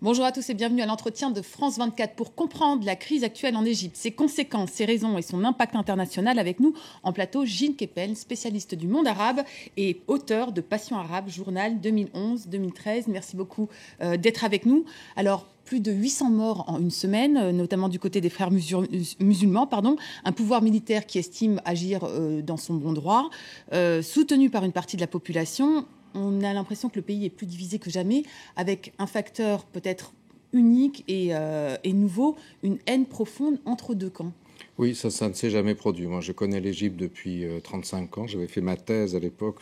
Bonjour à tous et bienvenue à l'entretien de France 24 pour comprendre la crise actuelle en Égypte, ses conséquences, ses raisons et son impact international. Avec nous en plateau, Gilles Kepel, spécialiste du monde arabe et auteur de Passion arabe, journal 2011-2013. Merci beaucoup d'être avec nous. Alors, plus de 800 morts en une semaine, notamment du côté des frères musulmans, un pouvoir militaire qui estime agir dans son bon droit, soutenu par une partie de la population. On a l'impression que le pays est plus divisé que jamais, avec un facteur peut-être unique et nouveau, une haine profonde entre deux camps. Oui, ça ne s'est jamais produit. Moi, je connais l'Égypte depuis 35 ans. J'avais fait ma thèse à l'époque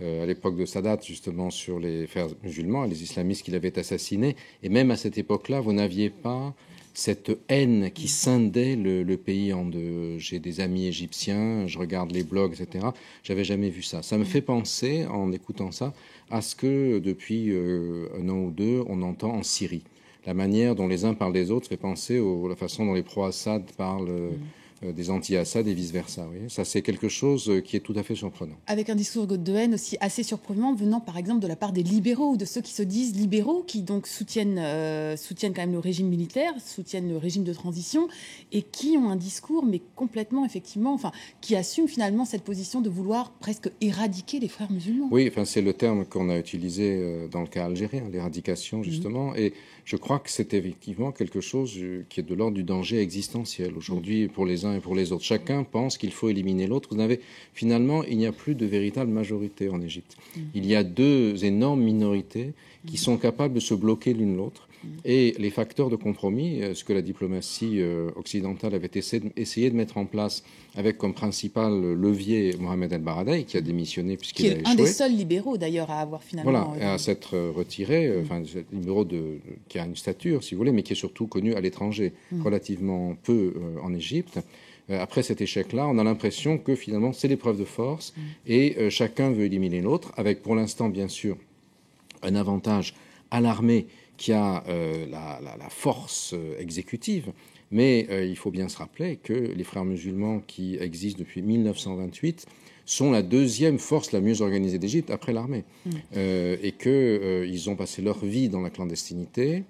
à l'époque de Sadat, justement, sur les frères musulmans et les islamistes qui l'avaient assassiné. Et même à cette époque-là, vous n'aviez pas cette haine qui scindait le pays en deux. J'ai des amis égyptiens, je regarde les blogs, etc. J'avais jamais vu ça. Ça me fait penser, en écoutant ça, à ce que depuis un an ou deux, on entend en Syrie. La manière dont les uns parlent des autres fait penser à la façon dont les pro-Assad parlent des anti-Assad et vice-versa. Oui. Ça, c'est quelque chose qui est tout à fait surprenant. Avec un discours de haine aussi assez surprenant venant, par exemple, de la part des libéraux ou de ceux qui se disent libéraux, qui donc soutiennent quand même le régime militaire, soutiennent le régime de transition et qui ont un discours, mais complètement, effectivement, qui assument finalement cette position de vouloir presque éradiquer les frères musulmans. Oui, c'est le terme qu'on a utilisé dans le cas algérien, l'éradication, justement. Et je crois que c'est effectivement quelque chose qui est de l'ordre du danger existentiel aujourd'hui pour les uns et pour les autres. Chacun pense qu'il faut éliminer l'autre. Finalement, il n'y a plus de véritable majorité en Égypte. Il y a deux énormes minorités qui sont capables de se bloquer l'une l'autre. Et les facteurs de compromis, ce que la diplomatie occidentale avait essayé de mettre en place avec comme principal levier Mohamed El-Baradei, qui a démissionné puisqu'il a échoué. Qui est un des seuls libéraux d'ailleurs à avoir finalement... Voilà, à s'être retiré, libéraux qui a une stature, si vous voulez, mais qui est surtout connu à l'étranger, relativement peu en Égypte. Après cet échec-là, on a l'impression que finalement c'est l'épreuve de force et chacun veut éliminer l'autre, avec pour l'instant bien sûr un avantage à l'armée qui a la force exécutive, mais il faut bien se rappeler que les frères musulmans qui existent depuis 1928 sont la deuxième force la mieux organisée d'Égypte après l'armée, et qu'ils ont passé leur vie dans la clandestinité.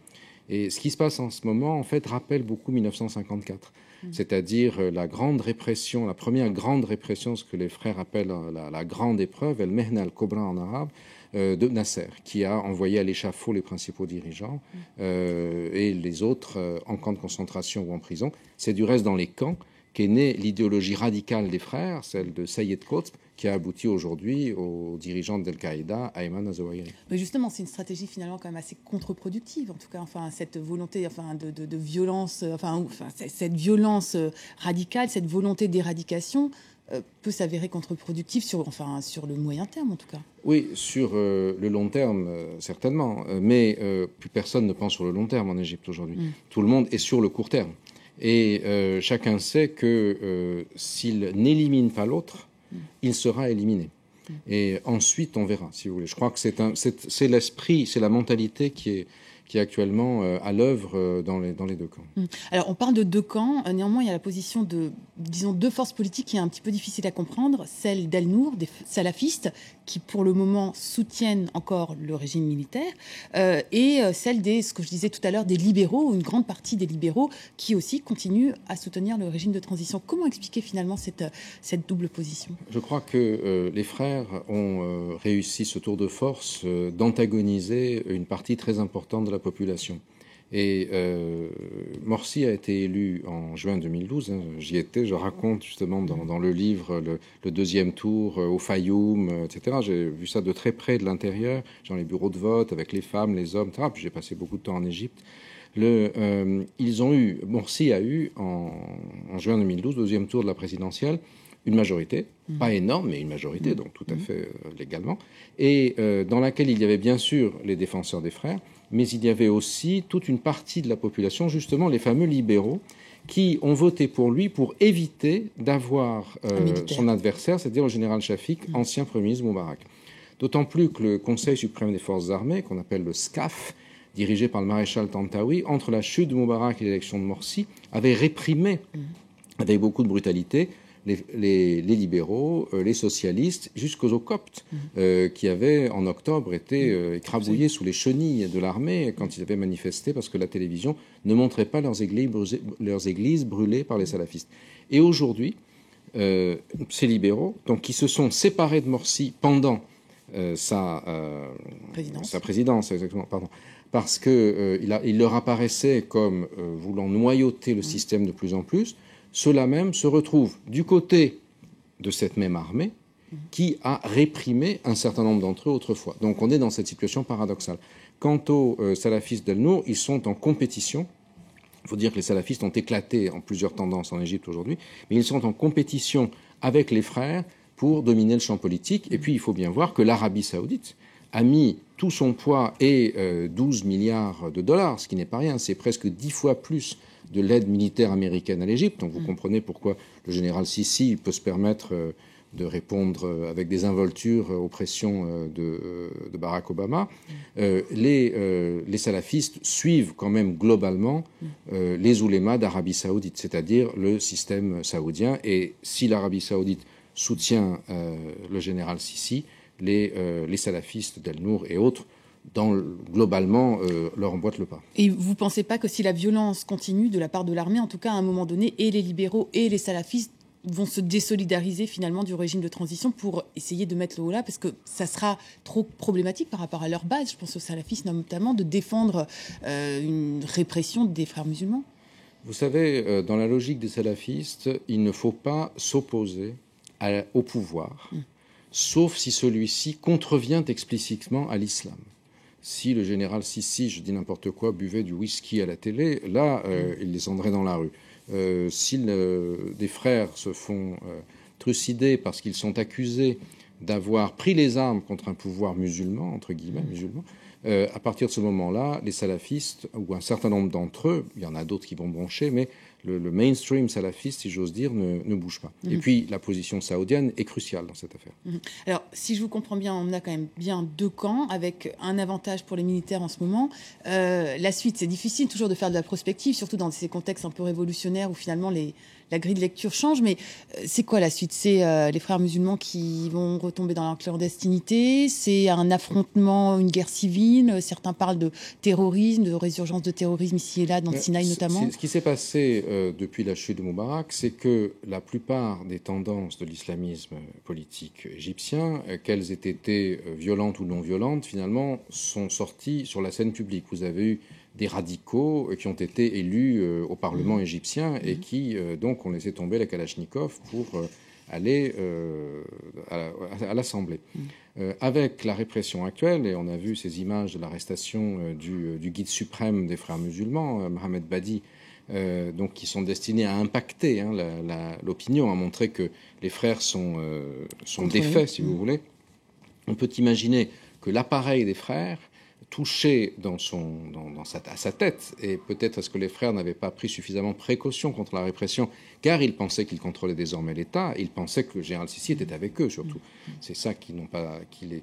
Et ce qui se passe en ce moment, en fait, rappelle beaucoup 1954, c'est-à-dire la grande répression, la première grande répression, ce que les frères appellent la grande épreuve, El Mehna al-Kobra en arabe, de Nasser, qui a envoyé à l'échafaud les principaux dirigeants et les autres en camp de concentration ou en prison. C'est du reste dans les camps qu'est née l'idéologie radicale des frères, celle de Sayyid Qutb, qui a abouti aujourd'hui au dirigeant d'Al-Qaïda, Ayman al-Zawahiri. Mais justement, c'est une stratégie finalement quand même assez contre-productive, en tout cas, cette volonté de violence, cette violence radicale, cette volonté d'éradication peut s'avérer contre-productive sur le moyen terme, en tout cas. Oui, sur le long terme, certainement, mais plus personne ne pense sur le long terme en Égypte aujourd'hui. Tout le monde est sur le court terme. Et chacun sait que s'il n'élimine pas l'autre, il sera éliminé. Et ensuite, on verra, si vous voulez. Je crois que c'est l'esprit, c'est la mentalité qui est actuellement à l'œuvre dans les deux camps. Alors, on parle de deux camps. Néanmoins, il y a la position de, disons, deux forces politiques qui est un petit peu difficile à comprendre. Celle d'Al-Nour, des salafistes, qui pour le moment soutiennent encore le régime militaire, et celle ce que je disais tout à l'heure, des libéraux, une grande partie des libéraux, qui aussi continuent à soutenir le régime de transition. Comment expliquer finalement cette double position ? Je crois que les frères ont réussi ce tour de force d'antagoniser une partie très importante de la population. Et Morsi a été élu en juin 2012, j'y étais, je raconte justement dans le livre le deuxième tour au Fayoum, etc. J'ai vu ça de très près de l'intérieur, dans les bureaux de vote, avec les femmes, les hommes, etc. Puis j'ai passé beaucoup de temps en Égypte. Morsi a eu en juin 2012, deuxième tour de la présidentielle, une majorité, pas énorme, mais une majorité, donc tout à fait légalement, et dans laquelle il y avait bien sûr les défenseurs des frères, mais il y avait aussi toute une partie de la population, justement les fameux libéraux, qui ont voté pour lui pour éviter d'avoir son adversaire, c'est-à-dire le général Shafik, ancien Premier ministre Moubarak. D'autant plus que le Conseil suprême des forces armées, qu'on appelle le SCAF, dirigé par le maréchal Tantawi, entre la chute de Moubarak et l'élection de Morsi, avait réprimé, avec beaucoup de brutalité, les libéraux, les socialistes, jusqu'aux coptes, qui avaient en octobre été écrabouillés sous les chenilles de l'armée quand ils avaient manifesté parce que la télévision ne montrait pas leurs églises brûlées par les salafistes. Et aujourd'hui, ces libéraux, donc, qui se sont séparés de Morsi pendant sa présidence, exactement, pardon, parce qu'il leur apparaissait comme voulant noyauter le système de plus en plus, ceux-là même se retrouvent du côté de cette même armée qui a réprimé un certain nombre d'entre eux autrefois. Donc on est dans cette situation paradoxale. Quant aux salafistes d'El-Nour, ils sont en compétition. Il faut dire que les salafistes ont éclaté en plusieurs tendances en Égypte aujourd'hui, mais ils sont en compétition avec les frères pour dominer le champ politique. Et puis il faut bien voir que l'Arabie saoudite a mis tout son poids et 12 milliards de dollars, ce qui n'est pas rien, c'est presque 10 fois plus de l'aide militaire américaine à l'Égypte. Donc vous comprenez pourquoi le général Sisi peut se permettre de répondre avec des involtures aux pressions de Barack Obama. Les salafistes suivent quand même globalement les oulémas d'Arabie saoudite, c'est-à-dire le système saoudien. Et si l'Arabie saoudite soutient le général Sisi, les salafistes d'El-Nour et autres, globalement, leur emboîtent le pas. Et vous ne pensez pas que si la violence continue de la part de l'armée, en tout cas à un moment donné, et les libéraux et les salafistes vont se désolidariser finalement du régime de transition pour essayer de mettre le haut là, parce que ça sera trop problématique par rapport à leur base, je pense aux salafistes notamment, de défendre une répression des frères musulmans? Vous savez, dans la logique des salafistes, il ne faut pas s'opposer au pouvoir, sauf si celui-ci contrevient explicitement à l'islam. Si le général Sisi, je dis n'importe quoi, buvait du whisky à la télé, là, il descendrait dans la rue. Si des frères se font trucider parce qu'ils sont accusés d'avoir pris les armes contre un pouvoir musulman, entre guillemets, musulman, à partir de ce moment-là, les salafistes, ou un certain nombre d'entre eux, il y en a d'autres qui vont broncher, mais le mainstream salafiste, si j'ose dire, ne bouge pas. Et puis, la position saoudienne est cruciale dans cette affaire. Alors, si je vous comprends bien, on a quand même bien deux camps, avec un avantage pour les militaires en ce moment. La suite, c'est difficile toujours de faire de la prospective, surtout dans ces contextes un peu révolutionnaires où finalement la grille de lecture change. Mais c'est quoi la suite? C'est les frères musulmans qui vont retomber dans la clandestinité? C'est un affrontement, une guerre civile? Certains parlent de terrorisme, de résurgence de terrorisme ici et là, dans le Sinaï notamment. Ce qui s'est passé depuis la chute de Moubarak, c'est que la plupart des tendances de l'islamisme politique égyptien, qu'elles aient été violentes ou non violentes, finalement, sont sorties sur la scène publique. Vous avez eu des radicaux qui ont été élus au Parlement égyptien et qui, donc, ont laissé tomber la Kalachnikov pour aller à l'Assemblée. Avec la répression actuelle, et on a vu ces images de l'arrestation du guide suprême des frères musulmans, Mohamed Badi, donc qui sont destinés à impacter l'opinion, à montrer que les frères sont défaits, si vous voulez. On peut imaginer que l'appareil des frères touché à sa tête, et peut-être est-ce que les frères n'avaient pas pris suffisamment précaution contre la répression, car ils pensaient qu'ils contrôlaient désormais l'État, ils pensaient que le général Sisi était avec eux surtout. C'est ça qui les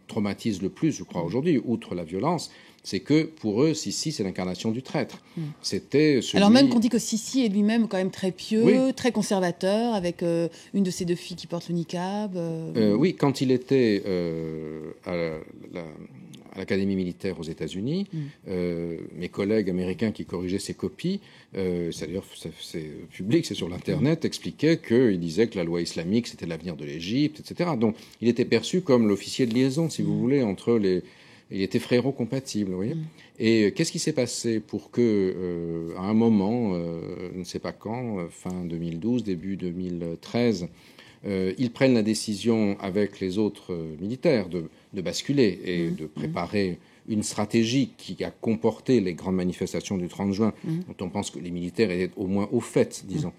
traumatise le plus, je crois, aujourd'hui, outre la violence, c'est que pour eux, Sisi, c'est l'incarnation du traître. C'était Alors même qu'on dit que Sisi est lui-même quand même très pieux, très conservateur, avec une de ses deux filles qui porte le niqab. Oui, quand il était à l'Académie militaire aux États-Unis, mes collègues américains qui corrigeaient ses copies, c'est-à-dire c'est public, c'est sur l'Internet, expliquaient qu'il disait que la loi islamique, c'était l'avenir de l'Égypte, etc. Donc il était perçu comme l'officier de liaison, si vous voulez, entre les... Il était frérot-compatible, vous voyez. Et qu'est-ce qui s'est passé pour que, à un moment, je ne sais pas quand, fin 2012, début 2013, ils prennent la décision avec les autres militaires de basculer et de préparer une stratégie qui a comporté les grandes manifestations du 30 juin, dont on pense que les militaires étaient au moins au fait, disons,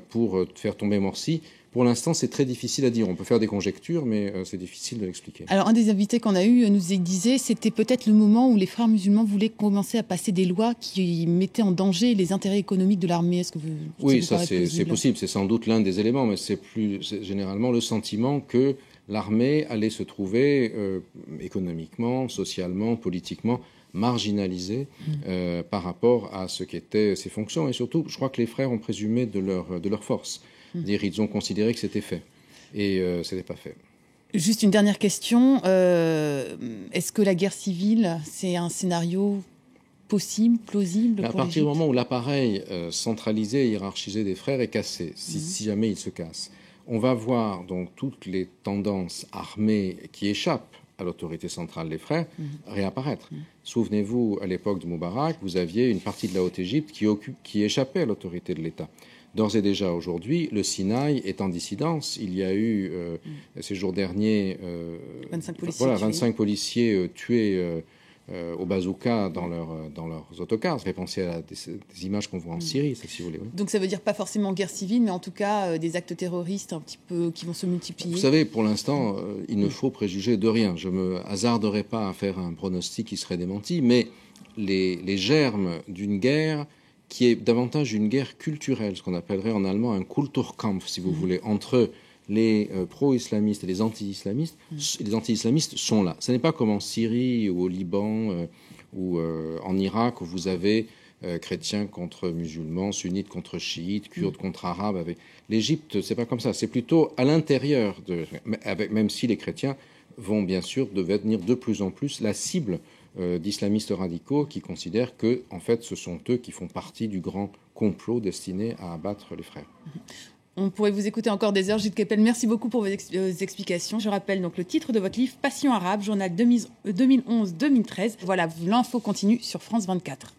pour faire tomber Morsi. Pour l'instant, c'est très difficile à dire. On peut faire des conjectures, mais c'est difficile de l'expliquer. Alors, un des invités qu'on a eu nous disait c'était peut-être le moment où les frères musulmans voulaient commencer à passer des lois qui mettaient en danger les intérêts économiques de l'armée. Est-ce que oui, ça c'est possible. C'est sans doute l'un des éléments, mais c'est généralement le sentiment que l'armée allait se trouver économiquement, socialement, politiquement marginalisée par rapport à ce qu'étaient ses fonctions. Et surtout, je crois que les frères ont présumé de leur force. C'est-à-dire ils ont considéré que c'était fait. Et ce n'était pas fait. Juste une dernière question. Est-ce que la guerre civile, c'est un scénario possible, plausible à pour partir du l'Égypte? moment où l'appareil centralisé et hiérarchisé des frères est cassé, si jamais il se casse, on va voir donc toutes les tendances armées qui échappent à l'autorité centrale des frères réapparaître. Souvenez-vous, à l'époque de Moubarak, vous aviez une partie de la Haute-Égypte qui échappait à l'autorité de l'État. D'ores et déjà, aujourd'hui, le Sinaï est en dissidence. Il y a eu, ces jours derniers, 25 policiers tués au bazooka dans leurs autocars. Ça fait penser à des images qu'on voit en Syrie, ça, si vous voulez. Oui. Donc ça veut dire pas forcément guerre civile, mais en tout cas des actes terroristes un petit peu qui vont se multiplier. Vous savez, pour l'instant, il ne faut préjuger de rien. Je me hasarderai pas à faire un pronostic qui serait démenti, mais les germes d'une guerre qui est davantage une guerre culturelle, ce qu'on appellerait en allemand un Kulturkampf, si vous voulez, entre les pro-islamistes et les anti-islamistes. Les anti-islamistes sont là. Ce n'est pas comme en Syrie ou au Liban ou en Irak où vous avez chrétiens contre musulmans, sunnites contre chiites, kurdes contre arabes. L'Égypte, c'est pas comme ça. C'est plutôt à l'intérieur, même si les chrétiens vont bien sûr devenir de plus en plus la cible d'islamistes radicaux qui considèrent que, en fait, ce sont eux qui font partie du grand complot destiné à abattre les frères. On pourrait vous écouter encore des heures. Gilles Kepel, merci beaucoup pour vos explications. Je rappelle donc le titre de votre livre, Passion arabe, journal 2011-2013. Voilà, l'info continue sur France 24.